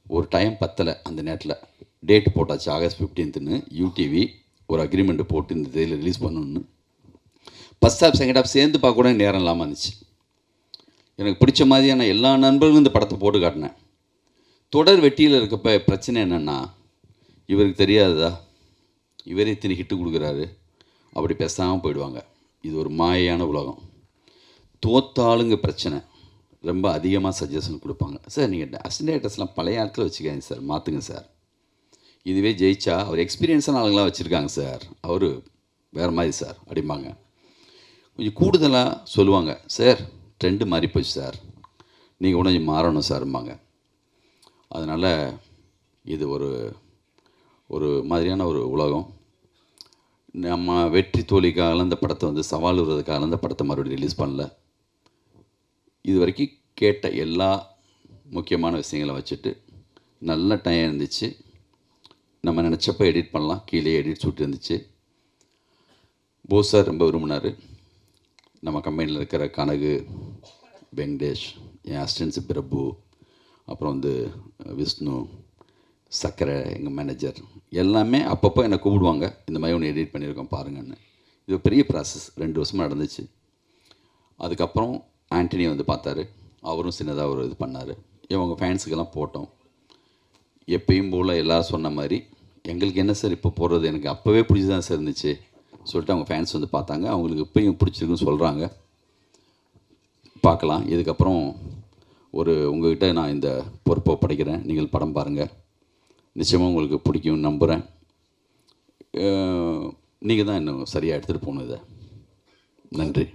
ஒரு டைம் பத்தலை அந்த நேரத்தில். டேட் போட்டாச்சு ஆகஸ்ட் 15ன்னு. யூடிவி ஒரு அக்ரிமெண்ட்டு போட்டு இந்த தேதியில் ரிலீஸ் பண்ணணுன்னு. ஃபஸ்ட் ஹாஃப் செகண்ட் ஹாஃப் சேர்ந்து பார்க்க கூட நேரம் இல்லாமல் இருந்துச்சு. எனக்கு பிடிச்ச மாதிரியான எல்லா நண்பர்களும் இந்த படத்தை போட்டு காட்டினேன். தொடர் வெட்டியில் இருக்கப்ப பிரச்சனை என்னென்னா, இவருக்கு தெரியாததா, இவரே இத்தனை ஹிட்டு கொடுக்குறாரு, அப்படி பேசாமல் போயிடுவாங்க. இது ஒரு மாயான உலகம். தோத்தாளுங்க பிரச்சனை ரொம்ப அதிகமாக சஜஷன் கொடுப்பாங்க. சார் நீங்கள் அசிஸ்டன்ட் டைரக்டர்ஸ்லாம் பழைய ஆட்களை வச்சுக்காங்க சார், மாற்றுங்க சார். இதுவே ஜெயிச்சா அவர் எக்ஸ்பீரியன்ஸான ஆளுங்களாம் வச்சுருக்காங்க சார், அவர் வேறு மாதிரி சார் அப்படிம்பாங்க. கொஞ்சம் கூடுதலாக சொல்லுவாங்க, சார் ட்ரெண்டு மாறி போச்சு சார், நீங்கள் கூட கொஞ்சம் மாறணும் சார்ம்பாங்க. அதனால் இது ஒரு மாதிரியான ஒரு உலகம். நம்ம வெற்றி தோல்விக்காக இந்த படத்தை வந்து சவால் விடுறதுக்காக இந்த படத்தை மறுபடியும் ரிலீஸ் பண்ணல. இது வரைக்கும் கேட்ட எல்லா முக்கியமான விஷயங்களை வச்சுட்டு நல்ல டைம் இருந்துச்சு. நம்ம நினச்சப்போ எடிட் பண்ணலாம், கீழே எடிட் சூட் இருந்துச்சு. போஸ் சார் ரொம்ப விரும்பினார். நம்ம கம்பெனியில் இருக்கிற கனகு, வெங்கடேஷ், என் அசிஸ்டன்ஸு பிரபு, அப்புறம் வந்து விஷ்ணு, சக்கரை, எங்கள் மேனேஜர் எல்லாமே அப்பப்போ என்னை கூப்பிடுவாங்க, இந்த மாதிரி ஒன்று எடிட் பண்ணியிருக்கோம் பாருங்கன்னு. இது பெரிய ப்ராசஸ், 2 வருஷமாக நடந்துச்சு. அதுக்கப்புறம் ஆண்டனி வந்து பார்த்தாரு, அவரும் சின்னதாக ஒரு இது பண்ணார். இவங்க ஃபேன்ஸுக்கெல்லாம் போட்டோம். எப்பயும் போல் எல்லோரும் சொன்ன மாதிரி எங்களுக்கு என்ன சார் இப்போ போடுறது, எனக்கு அப்போவே பிடிச்சி தான் சார் இருந்துச்சு சொல்லிட்டு அவங்க ஃபேன்ஸ் வந்து பார்த்தாங்க. அவங்களுக்கு இப்போயும் பிடிச்சிருக்குன்னு சொல்கிறாங்க. பார்க்கலாம். இதுக்கப்புறம் உங்கள்கிட்ட நான் இந்த பொறுப்பை படைக்கிறேன். நீங்கள் படம் பாருங்கள், நிச்சயமாக உங்களுக்கு பிடிக்கும்னு நம்புகிறேன். நீங்கள் தான் இன்னும் சரியாக எடுத்துகிட்டு போகணும் இதை. நன்றி.